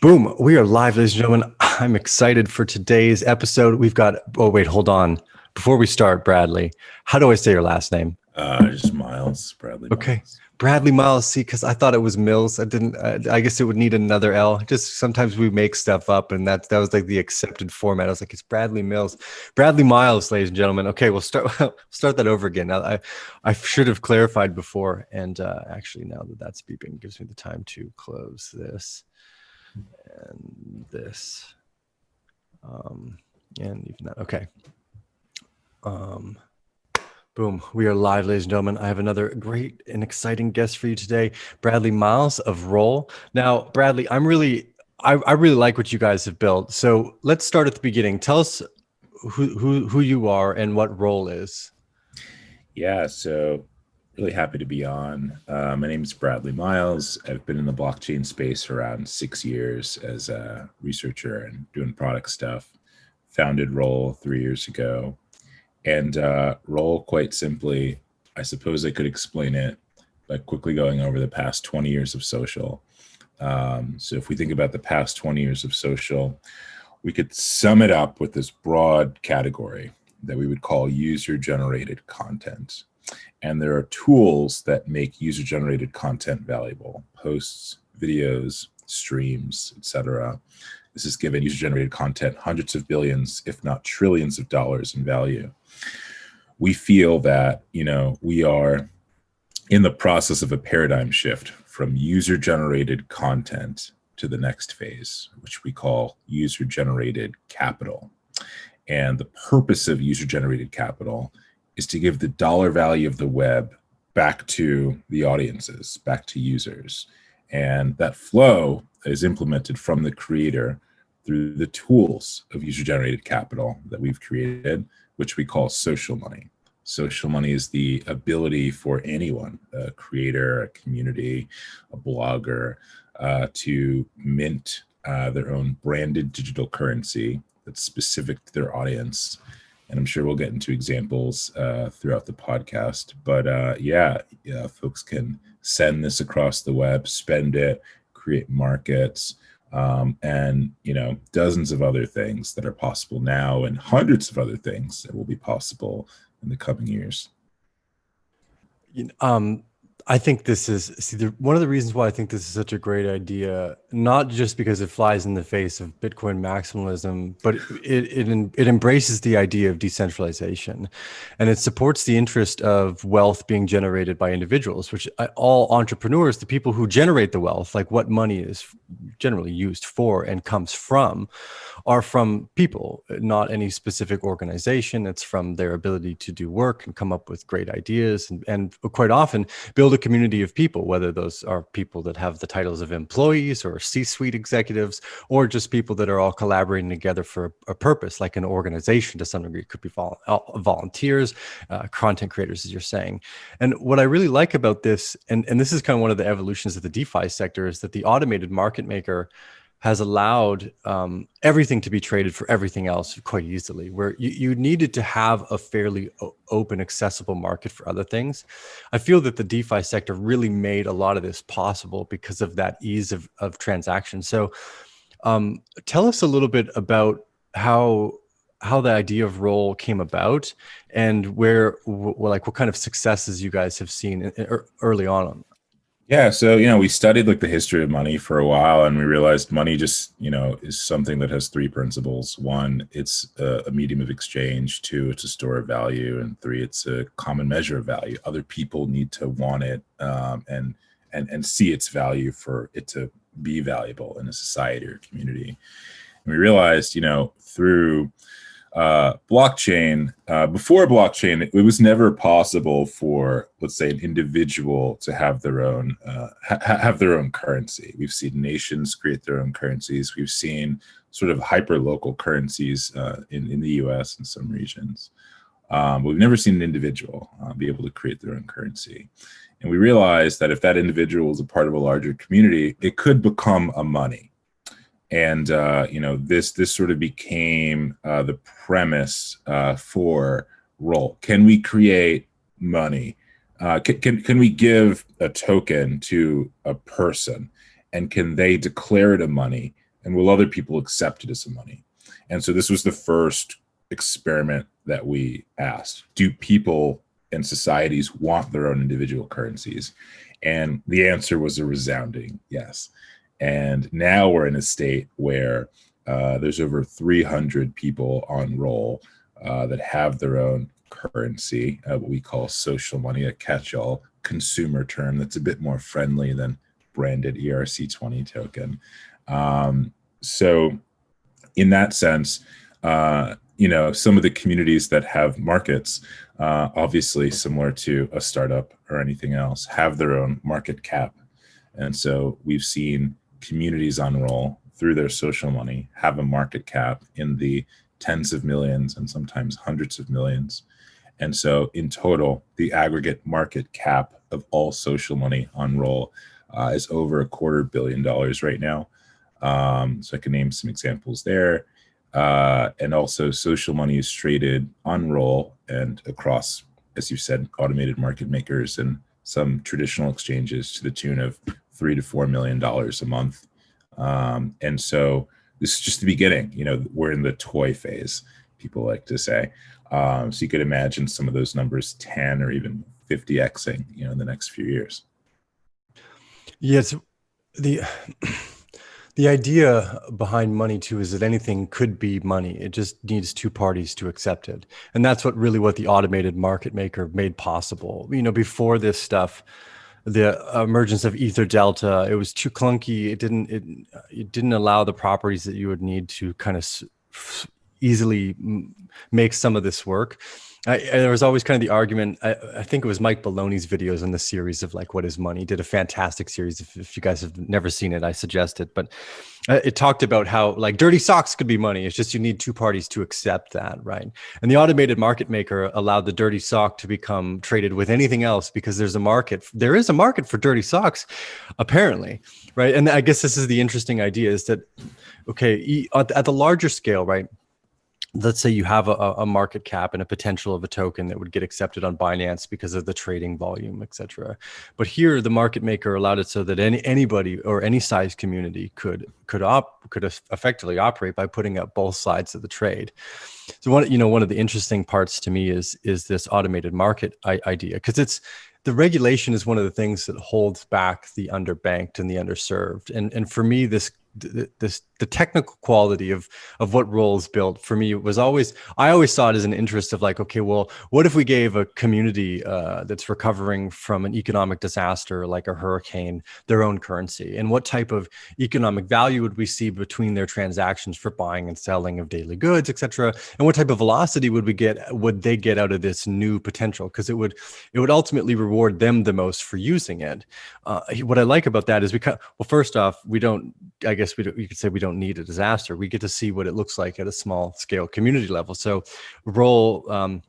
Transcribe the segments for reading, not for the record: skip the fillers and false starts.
Boom. We are live, ladies and gentlemen. I'm excited for today's episode. We've got, oh, wait, hold on. Before we start, Bradley, how do I say your last name? Just Miles, Bradley Okay. Miles. Bradley Miles. See, because I thought it was Mills. I didn't, I guess it would need another L. Just sometimes we make stuff up, and that was like the accepted format. I was like, it's Bradley Mills. Bradley Miles, ladies and gentlemen. Okay, we'll start that over again. I should have clarified before. And actually, now that that's beeping, it gives me the time to close this. And this, and even that. Okay. Boom. We are live, ladies and gentlemen. I have another great and exciting guest for you today, Bradley Miles of Roll. Now, Bradley, I really like what you guys have built. So let's start at the beginning. Tell us who you are and what Roll is. Yeah, so really happy to be on. My name is Bradley Miles. I've been in the blockchain space for around 6 years as a researcher and doing product stuff. Founded Roll 3 years ago. And Roll, quite simply, I suppose I could explain it by quickly going over the past 20 years of social. So if we think about the past 20 years of social, we could sum it up with this broad category that we would call user-generated content. And there are tools that make user-generated content valuable: posts, videos, streams, etc. This has given user-generated content hundreds of billions, if not trillions of dollars in value. We feel that, we are in the process of a paradigm shift from user-generated content to the next phase, which we call user-generated capital. And the purpose of user-generated capital is to give the dollar value of the web back to the audiences, back to users. And that flow is implemented from the creator through the tools of user-generated capital that we've created, which we call social money. Social money is the ability for anyone, a creator, a community, a blogger, to mint their own branded digital currency that's specific to their audience. And I'm sure we'll get into examples throughout the podcast. But yeah, folks can send this across the web, spend it, create markets, and dozens of other things that are possible now, and hundreds of other things that will be possible in the coming years. I think this is one of the reasons why I think this is such a great idea, not just because it flies in the face of Bitcoin maximalism, but it embraces the idea of decentralization, and it supports the interest of wealth being generated by individuals, which all entrepreneurs, the people who generate the wealth, like what money is generally used for and comes from, are from people, not any specific organization. It's from their ability to do work and come up with great ideas, and quite often build a community of people, whether those are people that have the titles of employees or C-suite executives, or just people that are all collaborating together for a purpose, like an organization to some degree. It could be volunteers, content creators, as you're saying. And what I really like about this, and this is kind of one of the evolutions of the DeFi sector, is that the automated market maker has allowed everything to be traded for everything else quite easily, where you needed to have a fairly open, accessible market for other things. I feel that the DeFi sector really made a lot of this possible because of that ease of transaction. So tell us a little bit about how the idea of Roll came about, and what kind of successes you guys have seen early on. Yeah, so we studied the history of money for a while, and we realized money just is something that has three principles. One, it's a medium of exchange. Two, it's a store of value, and three, it's a common measure of value. Other people need to want it and see its value for it to be valuable in a society or community. And we realized, through blockchain, before blockchain, it was never possible for, let's say, an individual to have their own currency. We've seen nations create their own currencies. We've seen sort of hyper local currencies in the US and some regions. But we've never seen an individual be able to create their own currency. And we realized that if that individual was a part of a larger community, it could become a money. And this sort of became the premise for Roll. Can we create money? Can we give a token to a person, and can they declare it a money And will other people accept it as some money? And so this was the first experiment that we asked. Do people and societies want their own individual currencies? And the answer was a resounding yes. And now we're in a state where there's over 300 people on roll that have their own currency, what we call social money, a catch-all consumer term that's a bit more friendly than branded ERC20 token. So in that sense, some of the communities that have markets, obviously similar to a startup or anything else, have their own market cap. And so we've seen communities on roll through their social money have a market cap in the tens of millions and sometimes hundreds of millions. And so in total, the aggregate market cap of all social money on roll is over $250 million right now. So I can name some examples there. And also social money is traded on roll and across, as you said, automated market makers and some traditional exchanges to the tune of $3 to $4 million a month. And so this is just the beginning. We're in the toy phase, people like to say. So you could imagine some of those numbers 10 or even 50xing, in the next few years. Yes, the idea behind money too is that anything could be money. It just needs two parties to accept it, and that's what the automated market maker made possible. Before this stuff, the emergence of Ether Delta, it was too clunky. It didn't allow the properties that you would need to kind of easily make some of this work. There was always kind of the argument, I think it was Mike Baloney's videos in the series of like, what is money? He did a fantastic series. If you guys have never seen it, I suggest it. But it talked about how like dirty socks could be money. It's just you need two parties to accept that, right? And the automated market maker allowed the dirty sock to become traded with anything else because there is a market for dirty socks, apparently, right? And I guess this is the interesting idea is that, okay, at the larger scale, right? Let's say you have a market cap and a potential of a token that would get accepted on Binance because of the trading volume, et cetera. But here, the market maker allowed it so that anybody or any size community could effectively operate by putting up both sides of the trade. So one of the interesting parts to me is this automated market idea, because the regulation is one of the things that holds back the underbanked and the underserved. And for me, the technical quality of what Roll's built for me was I always saw it as an interest of like, okay, well, what if we gave a community that's recovering from an economic disaster like a hurricane their own currency, and what type of economic value would we see between their transactions for buying and selling of daily goods, et cetera, and what type of velocity would they get out of this new potential, because it would ultimately reward them the most for using it. What I like about that is first off, you could say we don't need a disaster. We get to see what it looks like at a small scale community level. So Roll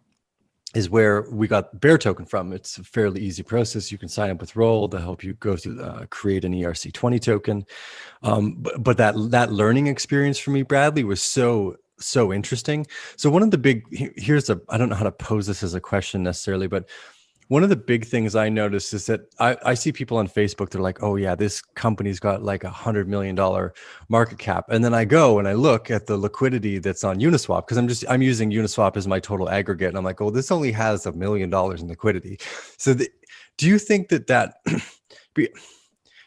is where we got Bear token from. It's a fairly easy process. You can sign up with Roll to help you go through create an ERC20 token. But that learning experience for me, Bradley, was so interesting. So one of the I don't know how to pose this as a question necessarily, but one of the big things I noticed is that I see people on Facebook, they're like, oh yeah, this company's got like $100 million market cap. And then I go and I look at the liquidity that's on Uniswap, because I'm using Uniswap as my total aggregate. And I'm like, oh, this only has $1 million in liquidity. So do you think that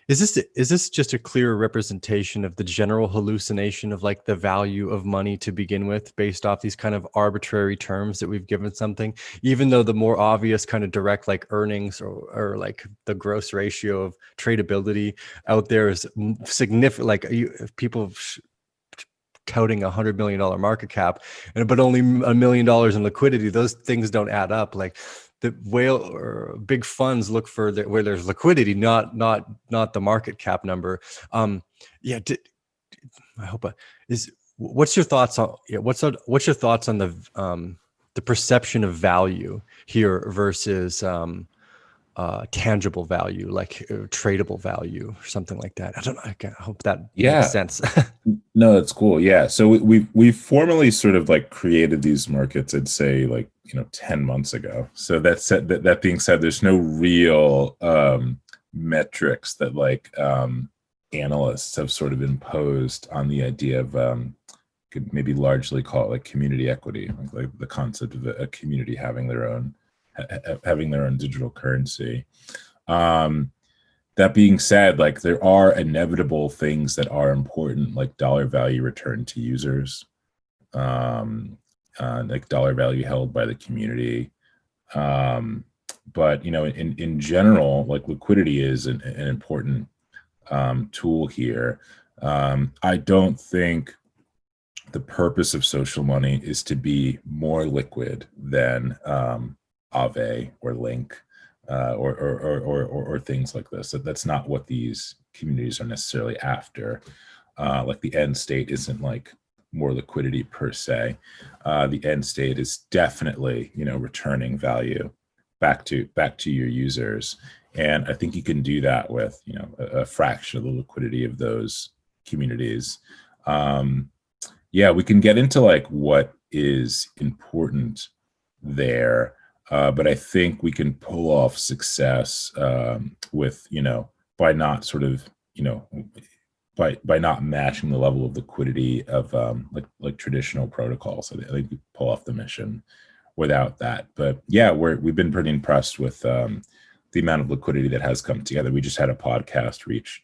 is this just a clear representation of the general hallucination of like the value of money to begin with, based off these kind of arbitrary terms that we've given something, even though the more obvious kind of direct like earnings or like the gross ratio of tradability out there is significant, like people touting $100 million market cap, but only $1 million in liquidity. Those things don't add up. Like the whale or big funds look for where there's liquidity, not the market cap number. I hope what's your thoughts on what's your thoughts on the perception of value here versus tangible value, like tradable value or something like that? I don't know. I hope that makes sense. No, that's cool. Yeah. So we've formally sort of like created these markets, I'd say like, 10 months ago. So that being said, there's no real metrics that like analysts have sort of imposed on the idea of could maybe largely call it like community equity, like the concept of a community having their own digital currency. That being said, like there are inevitable things that are important, like dollar value return to users, like dollar value held by the community. But in general, like liquidity is an important tool here. I don't think the purpose of social money is to be more liquid than Aave or Link or things like this. That's not what these communities are necessarily after. Like the end state isn't like more liquidity per se. The end state is definitely returning value back to your users, and I think you can do that with a fraction of the liquidity of those communities. Yeah, we can get into like what is important there, but I think we can pull off success with by not sort of by not matching the level of liquidity of like traditional protocols. I think we pull off the mission without that. But yeah, we've been pretty impressed with the amount of liquidity that has come together. We just had a podcast reach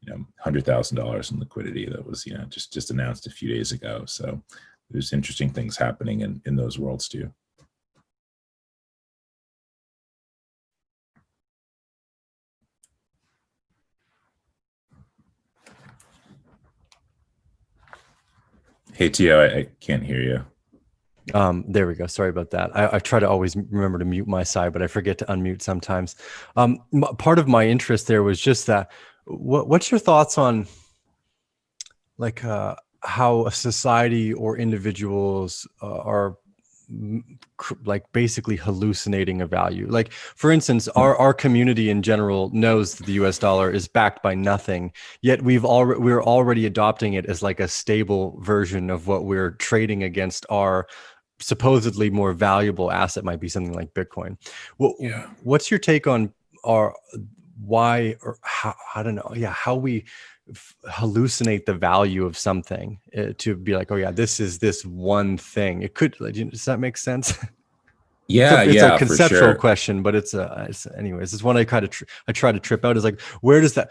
$100,000 in liquidity that was just announced a few days ago. So there's interesting things happening in those worlds too. Hey Tio, I can't hear you. There we go. Sorry about that. I try to always remember to mute my side, but I forget to unmute sometimes. Part of my interest there was just that. What's your thoughts on like how a society or individuals are like basically hallucinating a value? Like, for instance, our community in general knows that the US dollar is backed by nothing, yet we're already adopting it as like a stable version of what we're trading against. Our supposedly more valuable asset might be something like Bitcoin. What's your take on why or how, I don't know, how we hallucinate the value of something to be like, oh yeah, this is this one thing. It could, does that make sense? Yeah, it's a conceptual for sure. question, but it's anyways, it's one I try to trip out is like, where does that,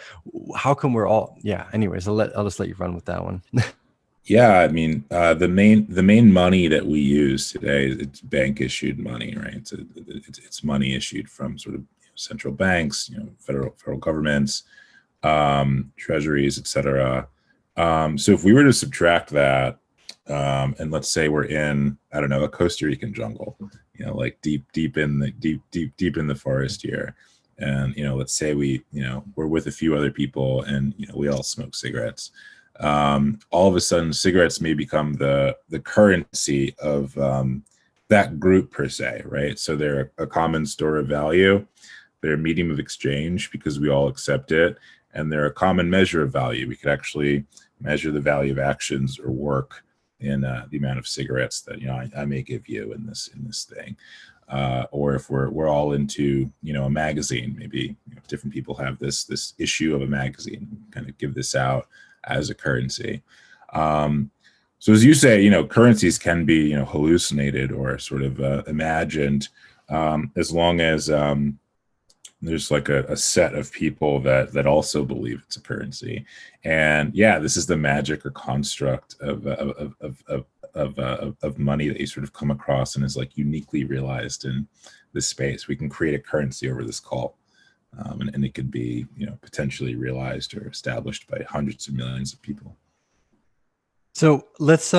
how come we're all, anyways, I'll just let you run with that one. Yeah, I mean, the main money that we use today, it's bank issued money, right? It's money issued from sort of central banks, federal governments, treasuries, etc. So if we were to subtract that, and let's say we're in, I don't know, a Costa Rican jungle, like deep in the forest here, and let's say we're with a few other people, and we all smoke cigarettes. All of a sudden, cigarettes may become the currency of that group per se, right? So they're a common store of value. They're a medium of exchange because we all accept it, and they're a common measure of value. We could actually measure the value of actions or work in the amount of cigarettes that I may give you in this thing. Or if we're all into a magazine, maybe different people have this issue of a magazine, kind of give this out as a currency. So as you say, currencies can be hallucinated or sort of imagined, as long as there's like a set of people that also believe it's a currency. And this is the magic or construct of money that you sort of come across and is like uniquely realized in this space. We can create a currency over this call. And it could be, potentially realized or established by hundreds of millions of people. So let's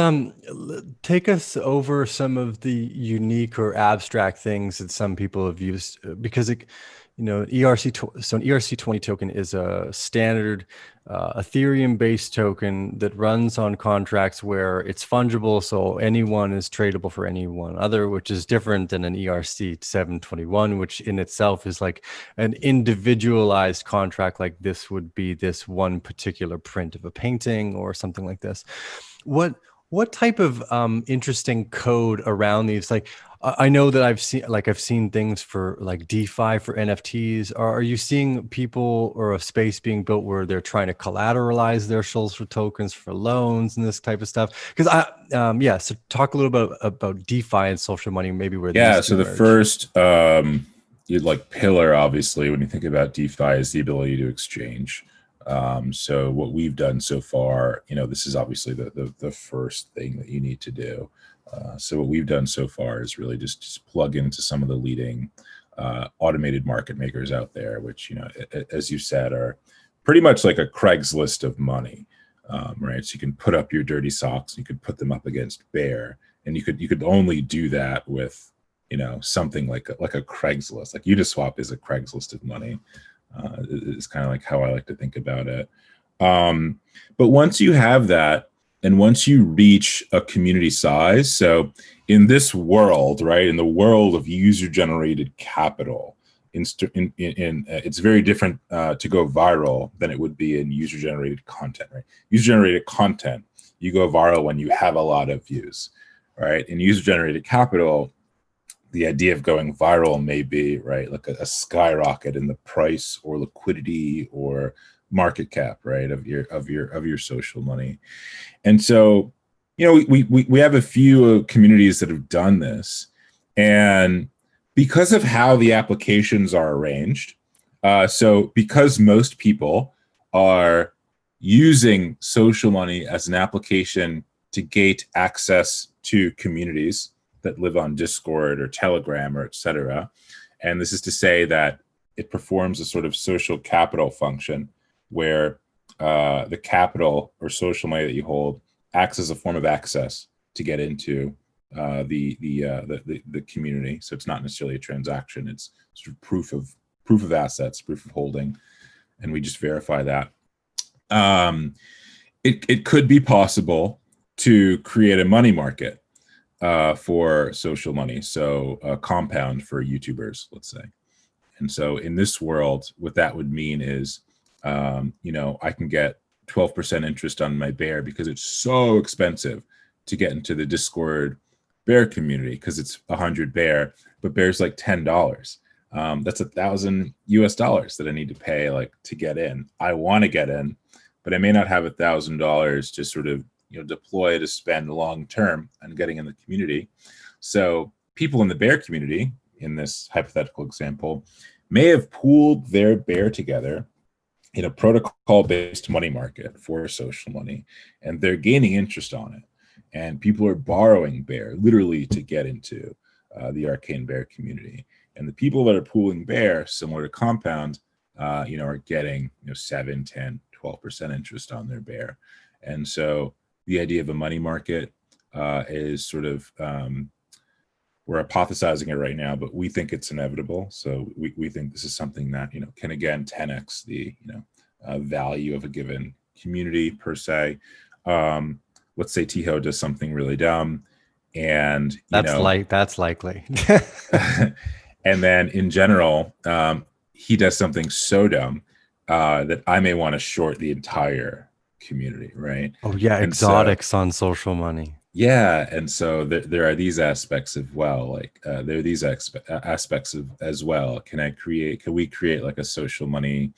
take us over some of the unique or abstract things that some people have used, because ERC. So an ERC20 token is a standard Ethereum-based token that runs on contracts where it's fungible, so anyone is tradable for anyone other, which is different than an ERC 721, which in itself is like an individualized contract. Like this would be this one particular print of a painting or something like this. What What type of interesting code around these? Like, I know that I've seen things for like DeFi for NFTs. Are you seeing people or a space being built where they're trying to collateralize their social tokens for loans and this type of stuff? Because yeah. So talk a little bit about DeFi and social money, maybe where these Yeah, two so the merge. first you'd like pillar, obviously, when you think about DeFi, is the ability to exchange. So what we've done so far, this is obviously the first thing that you need to do. So what we've done so far is really just plug into some of the leading automated market makers out there, which, as you said, are pretty much like a Craigslist of money, right? So you can put up your dirty socks, you could put them up against Bear, and you could only do that with something like a Craigslist. Like Uniswap is a Craigslist of money. Is kind of like how I like to think about it. But once you have that, and once you reach a community size, so in this world, right, in the world of user-generated capital, it's very different to go viral than it would be in user-generated content, right? User-generated content, you go viral when you have a lot of views, right? In user-generated capital, the idea of going viral may be, right, like a skyrocket in the price or liquidity or market cap, right, of your social money. And so, we have a few communities that have done this, and because of how the applications are arranged, so because most people are using social money as an application to gate access to communities that live on Discord or Telegram or et cetera. And this is to say that it performs a sort of social capital function where the capital or social money that you hold acts as a form of access to get into the community. So it's not necessarily a transaction; it's sort of proof of assets, proof of holding, and we just verify that. It could be possible to create a money market for social money, so a compound for YouTubers, let's say. And so in this world, what that would mean is, I can get 12% interest on my Bear because it's so expensive to get into the Discord Bear community because it's 100 Bear, but Bear's like $10. That's $1,000 that I need to pay to get in. I want to get in, but I may not have $1,000 to sort of deploy to spend long term on getting in the community. So people in the Bear community, in this hypothetical example, may have pooled their Bear together in a protocol-based money market for social money, and they're gaining interest on it. And people are borrowing Bear literally to get into the Arcane Bear community. And the people that are pooling Bear, similar to Compound, are getting 7, 10, 12% interest on their Bear. And so the idea of a money market is sort of, we're hypothesizing it right now, but we think it's inevitable. So we think this is something that, can again 10x the, value of a given community per se. Let's say Tiho does something really dumb, and that's likely. And then in general, he does something so dumb that I may want to short the entire community, right? Oh yeah, And exotics on social money. Yeah, and so there are these aspects of there are these aspects of as well. Can we create like a social money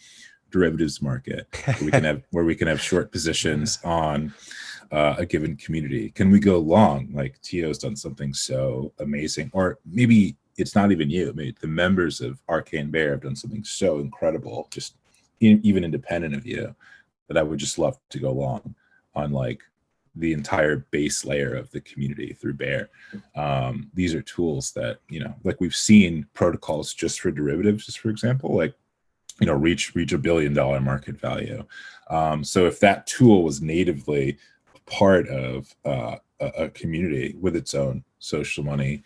derivatives market where we can have short positions on a given community? Can we go long? Like Tio's done something so amazing, or maybe it's not even you. Maybe the members of Arcane Bear have done something so incredible, just even independent of you, that I would just love to go long on the entire base layer of the community through Bear. These are tools that, we've seen protocols just for derivatives, just for example, reach $1 billion market value. So if that tool was natively part of a community with its own social money,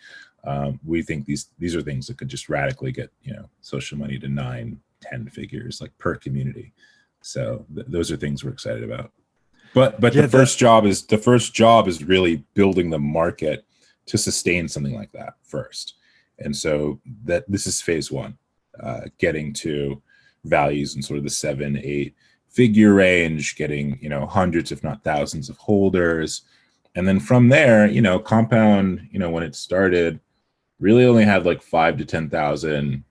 we think these are things that could just radically get, social money to 9, 10 figures per community. So those are things we're excited about. But yeah, the first job is really building the market to sustain something like that first. And so this is phase one, getting to values in sort of the 7, 8 figure range, getting hundreds if not thousands of holders, And then from there, Compound, when it started, really only had like 5 to 10,000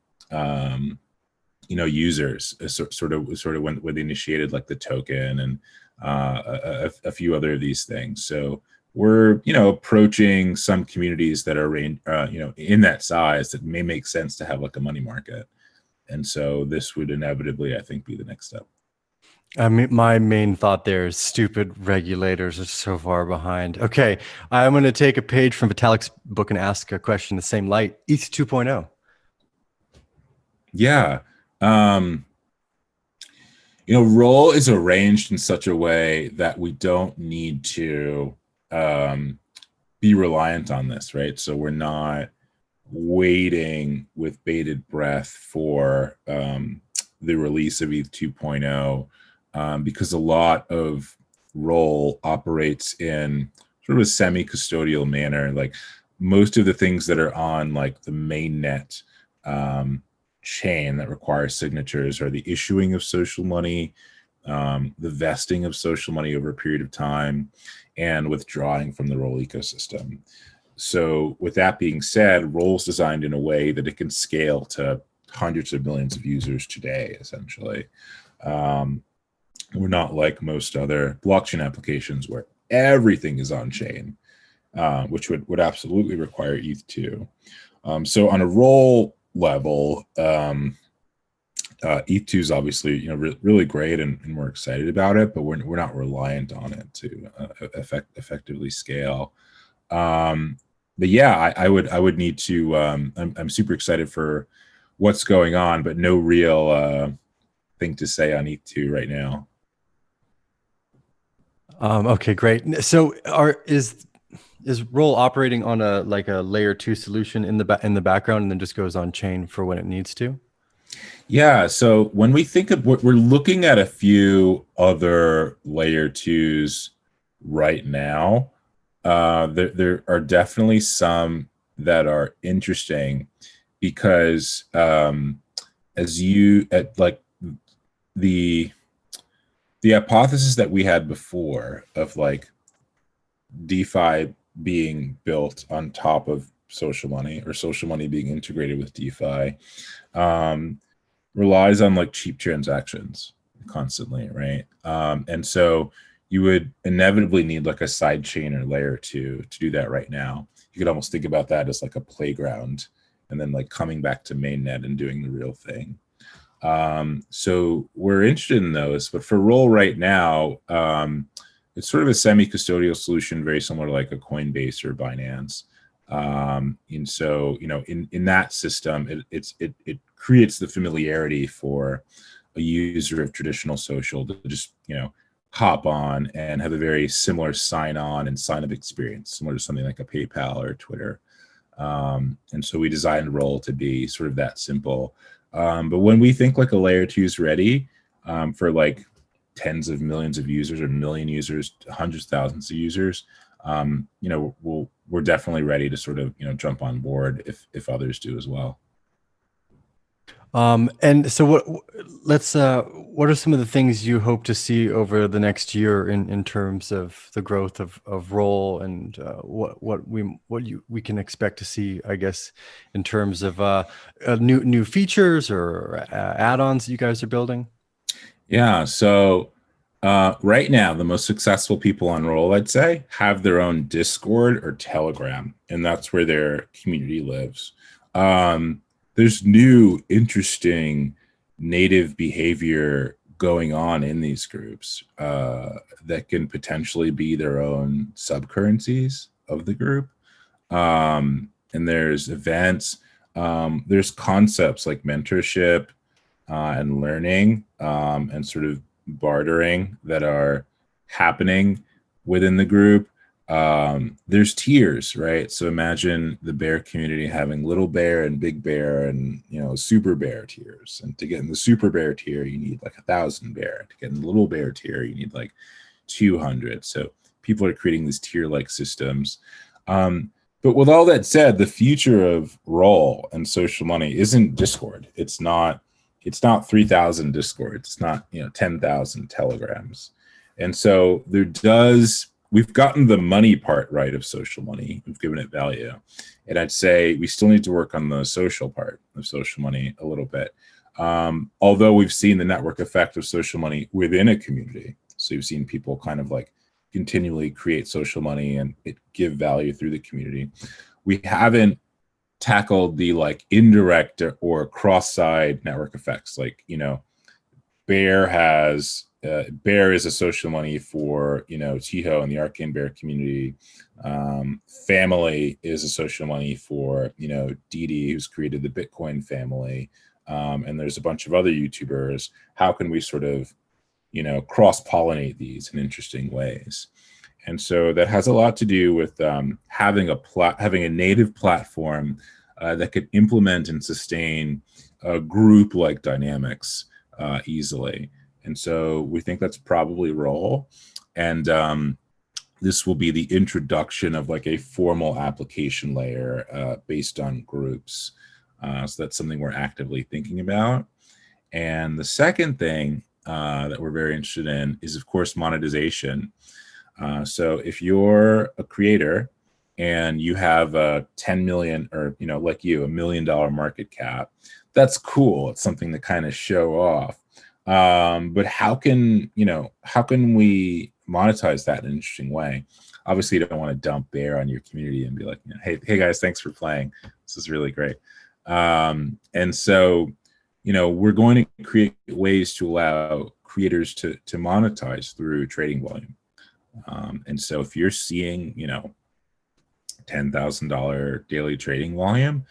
users, sort of when they initiated like the token and a few other of these things. So we're approaching some communities that are in that size that may make sense to have like a money market. And so this would inevitably, I think, be the next step. I mean, my main thought there is stupid regulators are so far behind. Okay, I'm going to take a page from Vitalik's book and ask a question in the same light. ETH 2.0. Yeah. Roll is arranged in such a way that we don't need to be reliant on this, right? So we're not waiting with bated breath for the release of ETH 2.0 because a lot of Roll operates in sort of a semi-custodial manner. Like most of the things that are on like the mainnet chain that requires signatures are the issuing of social money, the vesting of social money over a period of time, and withdrawing from the Roll ecosystem. So with that being said, Roll's designed in a way that it can scale to hundreds of millions of users today, essentially. We're not like most other blockchain applications where everything is on chain, which would absolutely require ETH2. So on a Roll level, ETH2 is obviously really great, and we're excited about it, but we're not reliant on it to effectively scale. But yeah, I would need to. I'm super excited for what's going on, but no real thing to say on ETH2 right now. Okay, great. So is Roll operating on a layer 2 solution in the background and then just goes on chain for when it needs to? Yeah. So when we think of we're looking at a few other layer 2s right now. There are definitely some that are interesting because the hypothesis that we had before of like DeFi being built on top of social money or social money being integrated with DeFi relies on like cheap transactions constantly, right? And so you would inevitably need like a side chain or layer 2 to do that right now. You could almost think about that as like a playground and then like coming back to mainnet and doing the real thing. So we're interested in those, but for Roll right now, it's sort of a semi-custodial solution, very similar to like a Coinbase or Binance. And so, in that system, it creates the familiarity for a user of traditional social to just, hop on and have a very similar sign-on and sign-up experience, similar to something like a PayPal or Twitter. And so we designed Roll to be sort of that simple. But when we think like a layer 2 is ready for like tens of millions of users or million users, hundreds of thousands of users, we're definitely ready to sort of jump on board if others do as well. And so what are some of the things you hope to see over the next year in terms of the growth of Roll and what we can expect to see, I guess, in terms of new features or add-ons that you guys are building? Yeah, so right now, the most successful people on Roll, I'd say, have their own Discord or Telegram, and that's where their community lives. There's new, interesting native behavior going on in these groups that can potentially be their own subcurrencies of the group. And there's events, there's concepts like mentorship and learning and sort of bartering that are happening within the group. There's tiers, right? So imagine the bear community having little bear and big bear and super bear tiers. And to get in the super bear tier, you need like 1,000 bear. To get in the little bear tier, you need like 200. So people are creating these tier-like systems. But with all that said, the future of Roll and social money isn't Discord. It's not 3,000 Discords. It's not 10,000 Telegrams. And so there does we've gotten the money part right of social money. We've given it value. And I'd say we still need to work on the social part of social money a little bit. Although we've seen the network effect of social money within a community. So you've seen people kind of like continually create social money and it give value through the community. We haven't tackled the like indirect or cross-side network effects. Like, you know, Bear is a social money for, you know, Tiho and the Arcane Bear community. Family is a social money for, you know, Didi, who's created the Bitcoin family. And there's a bunch of other YouTubers. How can we sort of, you know, cross-pollinate these in interesting ways? And so that has a lot to do with having a native platform that could implement and sustain group-like dynamics easily. And so we think that's probably role. And this will be the introduction of like a formal application layer based on groups. So that's something we're actively thinking about. And the second thing that we're very interested in is, of course, monetization. So if you're a creator and you have a 10 million or, you know, like you, $1 million market cap, that's cool. It's something to kind of show off. But how can we monetize that in an interesting way? Obviously, you don't want to dump Bear on your community and be like, you know, hey guys, thanks for playing. This is really great. And so, you know, we're going to create ways to allow creators to monetize through trading volume. And so if you're seeing, you know, $10,000 daily trading volume,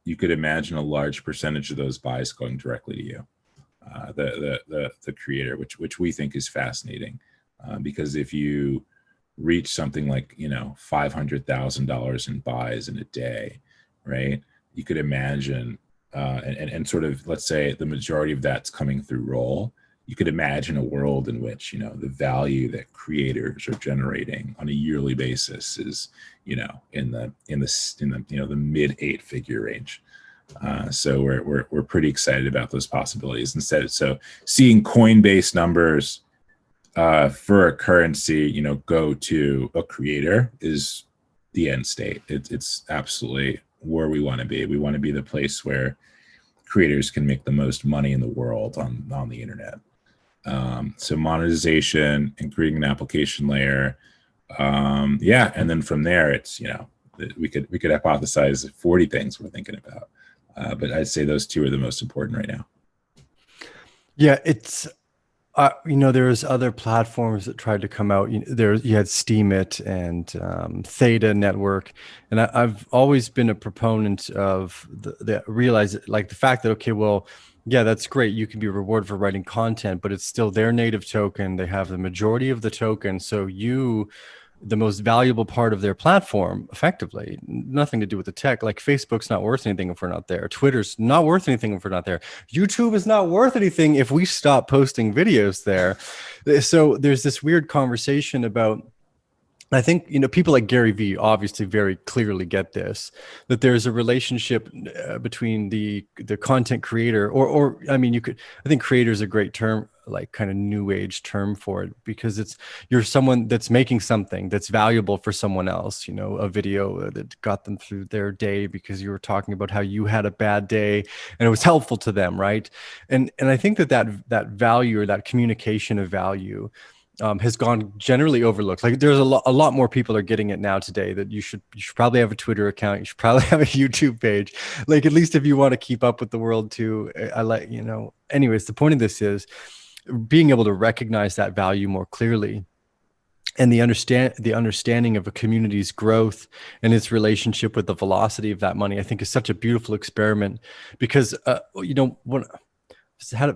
you could imagine a large percentage of those buys going directly to you, the creator, which we think is fascinating, because if you reach something like, you know, $500,000 in buys in a day, right? You could imagine, and sort of, let's say the majority of that's coming through roll. You could imagine a world in which, you know, the value that creators are generating on a yearly basis is, you know, in the you know, the mid 8-figure range. So we're pretty excited about those possibilities. Instead, so seeing Coinbase numbers for a currency, you know, go to a creator is the end state. It's absolutely where we want to be. We want to be the place where creators can make the most money in the world on the internet. So monetization and creating an application layer, yeah, and then from there, it's, you know, we could hypothesize 40 things we're thinking about, but I'd say those two are the most important right now. Yeah, it's you know, there's other platforms that tried to come out. You had Steemit and Theta Network, and I've always been a proponent of the realize like the fact that, okay, well, yeah, that's great. You can be rewarded for writing content, but it's still their native token. They have the majority of the token. So the most valuable part of their platform, effectively, nothing to do with the tech. Like Facebook's not worth anything if we're not there. Twitter's not worth anything if we're not there. YouTube is not worth anything if we stop posting videos there. So there's this weird conversation about, I think, you know, people like Gary Vee obviously very clearly get this, that there's a relationship between the content creator, or I mean, I think creator is a great term, like kind of new age term for it, because you're someone that's making something that's valuable for someone else, you know, a video that got them through their day because you were talking about how you had a bad day and it was helpful to them, right? And I think that value, or that communication of value, has gone generally overlooked. Like there's a lot more people are getting it now today, that you should probably have a Twitter account. You should probably have a YouTube page. Like, at least if you want to keep up with the world too. I like, you know, anyways, the point of this is being able to recognize that value more clearly, and the understanding of a community's growth and its relationship with the velocity of that money, I think, is such a beautiful experiment. Because you know,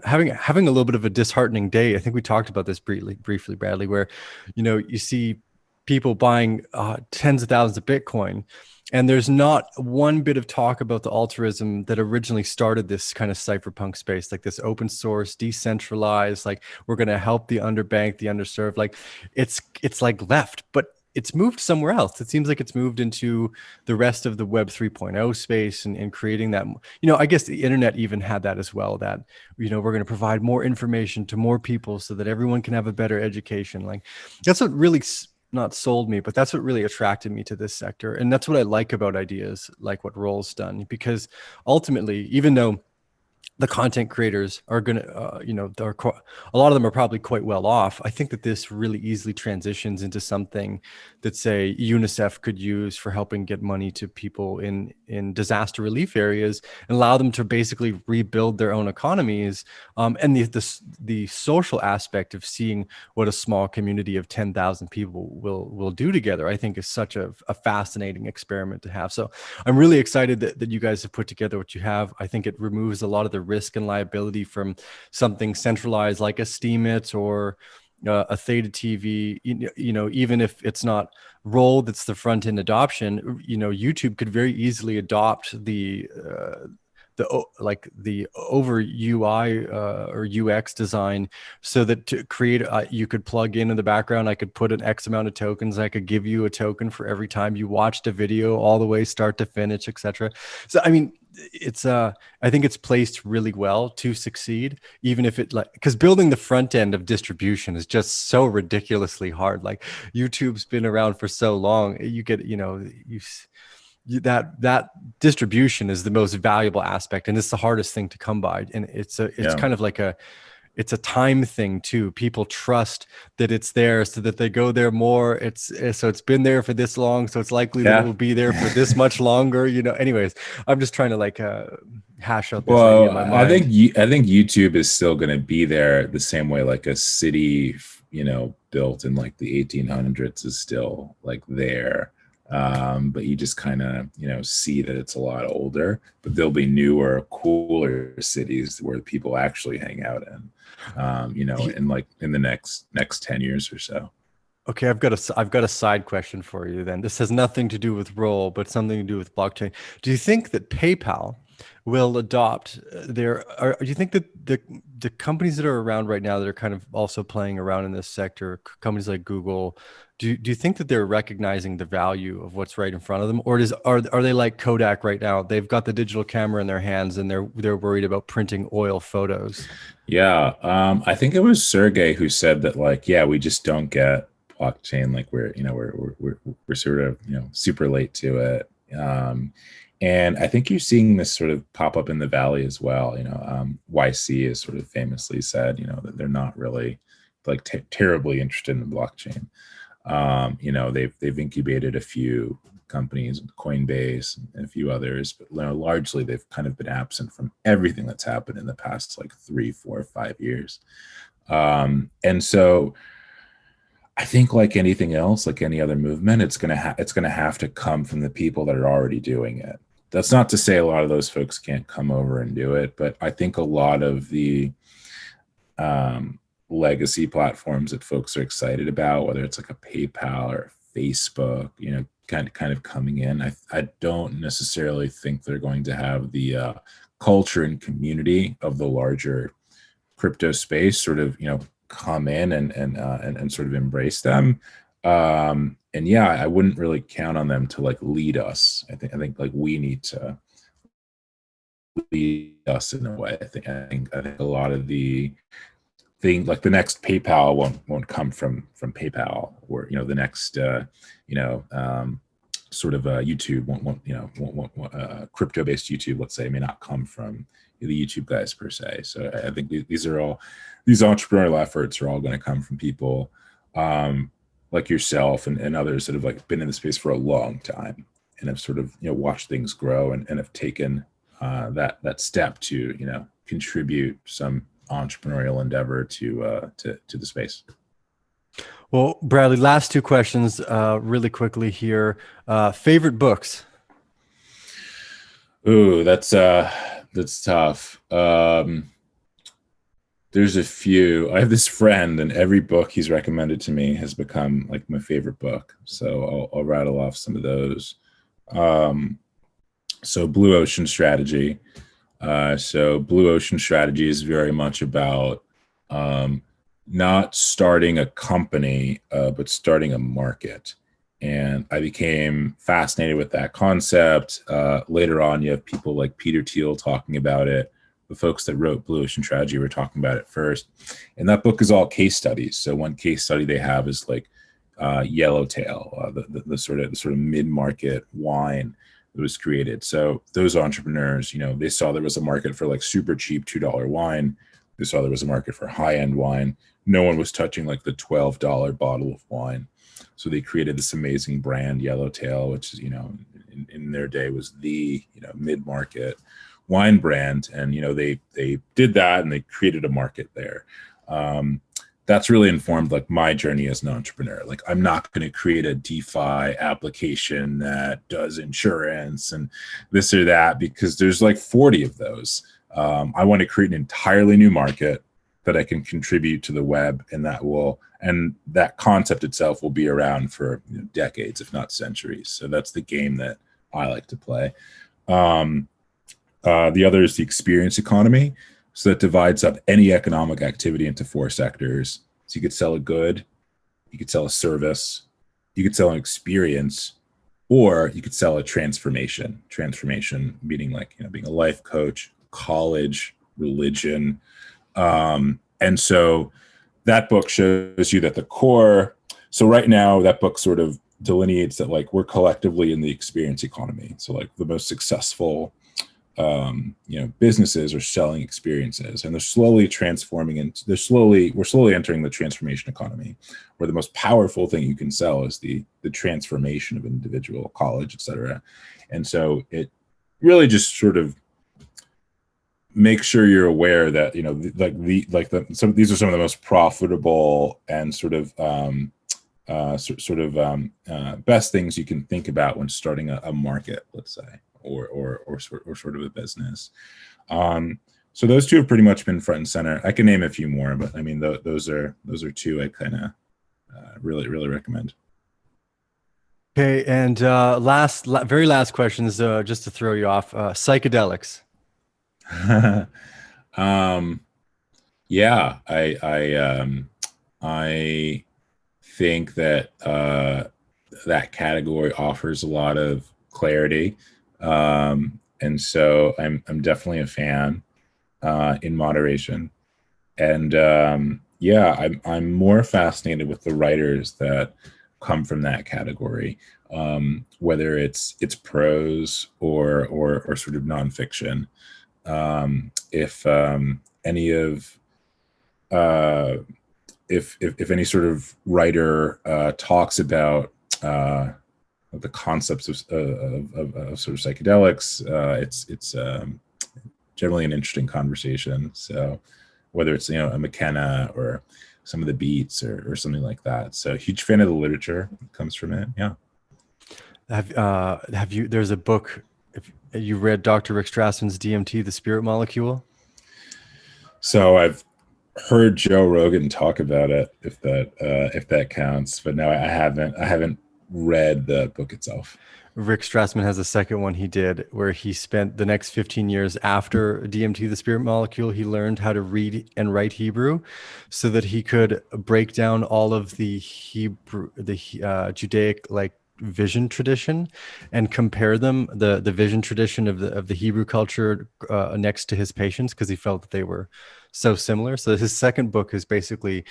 having a little bit of a disheartening day. I think we talked about this briefly, Bradley, where, you know, you see people buying tens of thousands of Bitcoin, and there's not one bit of talk about the altruism that originally started this kind of cypherpunk space, like this open source, decentralized, like we're going to help the underbanked, the underserved. Like it's like left, but it's moved somewhere else. It seems like it's moved into the rest of the Web 3.0 space, and creating that, you know, I guess the internet even had that as well, that, you know, we're going to provide more information to more people so that everyone can have a better education. Like that's what really not sold me, but that's what really attracted me to this sector. And that's what I like about ideas like what Roll's done, because ultimately, even though the content creators are going to, a lot of them are probably quite well off. I think that this really easily transitions into something that, say, UNICEF could use for helping get money to people in disaster relief areas and allow them to basically rebuild their own economies. And the social aspect of seeing what a small community of 10,000 people will do together, I think is such a fascinating experiment to have. So I'm really excited that you guys have put together what you have. I think it removes a lot of the risk and liability from something centralized like a Steemit or a Theta TV. Even if it's not Roll that's the front end adoption, YouTube could very easily adopt the over UI or UX design, so that to create, you could plug in the background. I could put an X amount of tokens. I could give you a token for every time you watched a video all the way start to finish, etc. So, I mean, it's I think it's placed really well to succeed, even if because building the front end of distribution is just so ridiculously hard. Like, YouTube's been around for so long. You get, that distribution is the most valuable aspect, and it's the hardest thing to come by. And it's kind of like it's a time thing too. People trust that it's there, so that they go there more. So it's been there for this long, so it's likely that it will be there for this much longer. Anyways, I'm just trying to hash out this idea in my mind. I think YouTube is still going to be there the same way like a city, built in like the 1800s is still like there. But you just kind of, see that it's a lot older, but there'll be newer, cooler cities where people actually hang out in, in the next 10 years or so. Okay, I've got a side question for you then. This has nothing to do with Roll, but something to do with blockchain. Do you think that PayPal will adopt do you think that the companies that are around right now that are kind of also playing around in this sector, companies like Google, do you think that they're recognizing the value of what's right in front of them, or are they like Kodak right now? They've got the digital camera in their hands and they're worried about printing oil photos. Yeah, I think it was Sergey who said that, like, yeah, we just don't get blockchain, like we're sort of super late to it. And I think you're seeing this sort of pop up in the Valley as well. YC has sort of famously said, that they're not really like terribly interested in the blockchain. They've incubated a few companies, Coinbase and a few others, but largely they've kind of been absent from everything that's happened in the past like 3, 4, 5 years. And so I think, like anything else, like any other movement, it's gonna have to come from the people that are already doing it. That's not to say a lot of those folks can't come over and do it, but I think a lot of the legacy platforms that folks are excited about, whether it's like a PayPal or Facebook, kind of coming in, I don't necessarily think they're going to have the culture and community of the larger crypto space sort of come in and sort of embrace them. And yeah, I wouldn't really count on them to like lead us. I think like we need to lead us in a way. I think a lot of the thing, like the next PayPal won't come from PayPal, or the next sort of YouTube won't crypto-based YouTube, let's say, may not come from the YouTube guys per se. So I think these entrepreneurial efforts are all going to come from people like yourself and others that have like been in the space for a long time and have sort of watched things grow and have taken that step to contribute some entrepreneurial endeavor to the space. Well, Bradley, last two questions really quickly here. Favorite books? Ooh, that's tough. There's a few. I have this friend, and every book he's recommended to me has become like my favorite book. So I'll rattle off some of those. So Blue Ocean Strategy. So Blue Ocean Strategy is very much about not starting a company, but starting a market. And I became fascinated with that concept. Later on, you have people like Peter Thiel talking about it. The folks that wrote Blue Ocean Strategy were talking about it first. And that book is all case studies. So one case study they have is like Yellowtail, the sort of mid-market wine that was created. So those entrepreneurs, they saw there was a market for like super cheap $2 wine. They saw there was a market for high-end wine. No one was touching like the $12 bottle of wine. So they created this amazing brand, Yellowtail, which is, in their day was the, mid-market wine brand. And, they did that and they created a market there. That's really informed like my journey as an entrepreneur. Like, I'm not going to create a DeFi application that does insurance and this or that, because there's like 40 of those. I want to create an entirely new market that I can contribute to the web, and that concept itself will be around for decades, if not centuries. So that's the game that I like to play. The other is the experience economy. So that divides up any economic activity into 4 sectors. So you could sell a good, you could sell a service, you could sell an experience, or you could sell a transformation. Transformation meaning like, being a life coach, college, religion. And so that book shows you that the core, so right now that book sort of delineates that like we're collectively in the experience economy. So like the most successful businesses are selling experiences, and they're slowly transforming into, we're slowly entering the transformation economy, where the most powerful thing you can sell is the transformation of an individual, college, etc. And so it really just sort of make sure you're aware that, these are some of the most profitable and best things you can think about when starting a market, let's say, or sort of a business. So those 2 have pretty much been front and center. I can name a few more, but I mean, those are 2 I kind of really recommend. Okay, and very last question is just to throw you off. Psychedelics. Yeah, I think that that category offers a lot of clarity. And so I'm definitely a fan, in moderation. And I'm more fascinated with the writers that come from that category, whether it's prose or sort of nonfiction. If any sort of writer talks about the concepts of sort of psychedelics, it's generally an interesting conversation. So whether it's a McKenna or some of the beats or something like that. So huge fan of the literature that comes from it. Yeah. Have you? There's a book. If you read Dr. Rick Strassman's DMT, The Spirit Molecule. So I've heard Joe Rogan talk about it, if that counts, but no, I haven't read the book itself. Rick Strassman has a second one he did where he spent the next 15 years after DMT, The Spirit Molecule. He learned how to read and write Hebrew so that he could break down all of the Judaic like vision tradition and compare them, the vision tradition of the Hebrew culture next to his patients, because he felt that they were so similar. So his second book is basically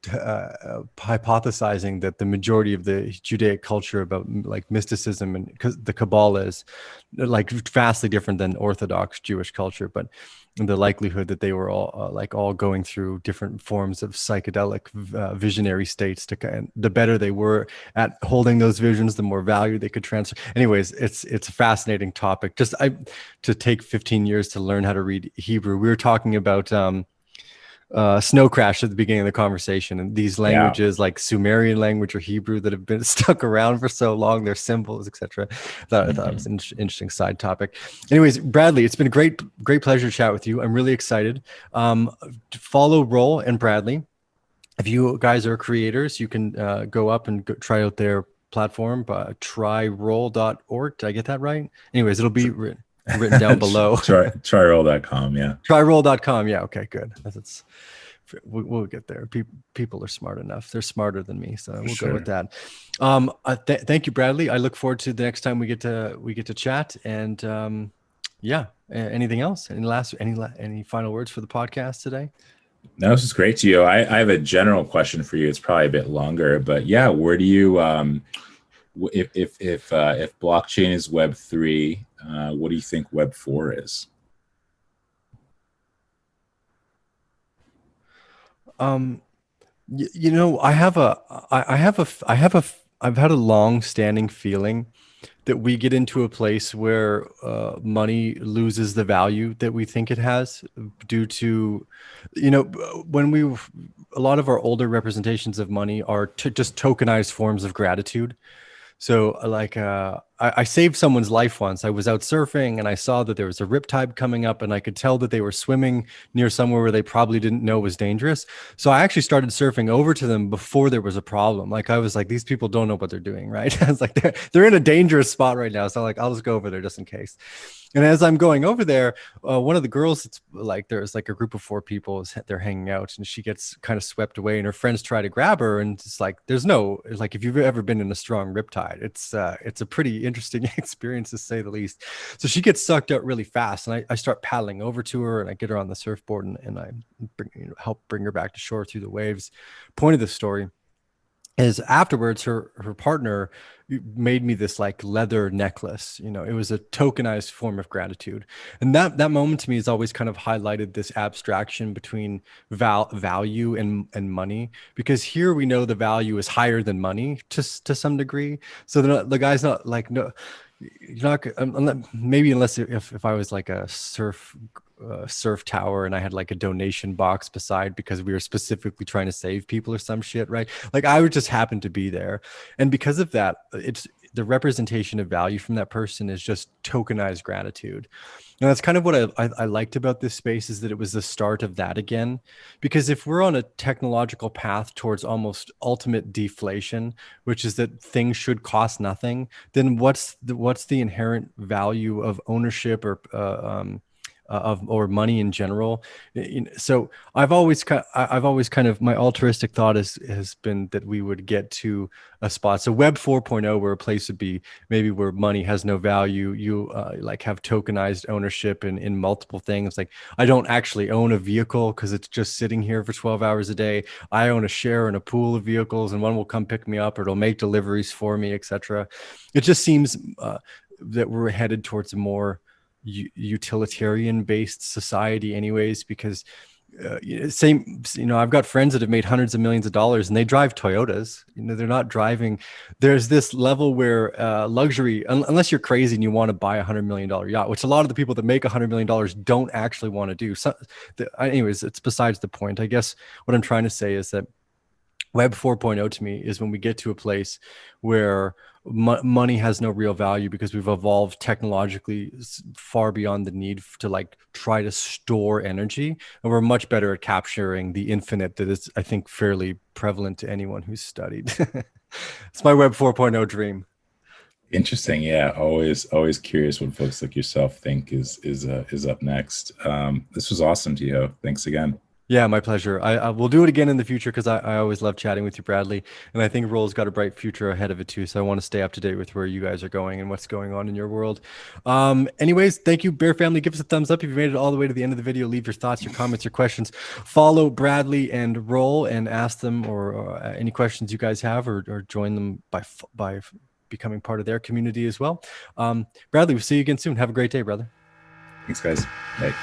hypothesizing that the majority of the Judaic culture about like mysticism and the Kabbalah is like vastly different than Orthodox Jewish culture, but the likelihood that they were all going through different forms of psychedelic visionary states the better they were at holding those visions, the more value they could transfer. Anyways, it's a fascinating topic. To take 15 years to learn how to read Hebrew. We were talking about Snow Crash at the beginning of the conversation, and these languages like Sumerian language or Hebrew that have been stuck around for so long, their symbols, etc. I thought it was an interesting side topic. Anyways, Bradley, it's been a great pleasure to chat with you. I'm really excited. Follow Roll and Bradley. If you guys are creators, you can go up and try out their platform, tryroll.org. Did I get that right? Anyways, it'll be written down below. Tryroll.com. Yeah. Tryroll.com. Yeah. Okay, good. We'll get there. People are smart enough. They're smarter than me. So we'll go with that. Thank you, Bradley. I look forward to the next time we get to chat. And anything else? Any final words for the podcast today? No, this is great, Gio. I have a general question for you. It's probably a bit longer, but yeah, where do you if blockchain is Web three, what do you think Web four is? Um, you know, I've had a long standing feeling that we get into a place where money loses the value that we think it has due to, you know, when we, a lot of our older representations of money are just tokenized forms of gratitude. So like I saved someone's life once. I was out surfing and I saw that there was a riptide coming up and I could tell that they were swimming near somewhere where they probably didn't know was dangerous. So I actually started surfing over to them before there was a problem. Like I was like, these people don't know what they're doing, right? I was like, they're in a dangerous spot right now. So like, I'll just go over there just in case. And as I'm going over there, one of the girls, it's like there's like a group of four people, they're hanging out, and she gets kind of swept away, and her friends try to grab her, and it's like there's no like if you've ever been in a strong riptide, it's a pretty interesting experience to say the least. So she gets sucked out really fast, and I start paddling over to her, and I get her on the surfboard, and I help bring her back to shore through the waves. Point of the story is afterwards her partner made me this like leather necklace. You know, it was a tokenized form of gratitude, and that moment to me has always kind of highlighted this abstraction between value and money, because here we know the value is higher than money to some degree. So the guy's not like, no, you're not maybe unless if I was like a surf tower and I had like a donation box beside because we were specifically trying to save people or some shit, right? Like I would just happen to be there. And because of that, it's the representation of value from that person is just tokenized gratitude. And that's kind of what I liked about this space, is that it was the start of that again. Because if we're on a technological path towards almost ultimate deflation, which is that things should cost nothing, then what's the inherent value of ownership or money in general? So I've always kind of, my altruistic thought has been that we would get to a spot. So Web 4.0, where a place would be maybe where money has no value. You like have tokenized ownership in multiple things. Like I don't actually own a vehicle because it's just sitting here for 12 hours a day. I own a share in a pool of vehicles, and one will come pick me up, or it'll make deliveries for me, etc. It just seems that we're headed towards a more utilitarian based society anyways, because I've got friends that have made hundreds of millions of dollars and they drive Toyotas. They're not driving. There's this level where luxury, unless you're crazy and you want to buy $100 million yacht, which a lot of the people that make $100 million don't actually want to do. So anyways, it's besides the point. I guess what I'm trying to say is that Web 4.0 to me is when we get to a place where money has no real value because we've evolved technologically far beyond the need to like try to store energy, and we're much better at capturing the infinite that is, I think, fairly prevalent to anyone who's studied. It's my Web 4.0 dream. Interesting. Yeah. Always curious what folks like yourself think is up next. This was awesome, Gio. Thanks again. Yeah, my pleasure. I will do it again in the future because I always love chatting with you, Bradley. And I think Roll's got a bright future ahead of it too. So I want to stay up to date with where you guys are going and what's going on in your world. Anyways, thank you, Bear Family. Give us a thumbs up if you made it all the way to the end of the video. Leave your thoughts, your comments, your questions. Follow Bradley and Roll and ask them or any questions you guys have, or join them by becoming part of their community as well. Bradley, we'll see you again soon. Have a great day, brother. Thanks, guys. Bye.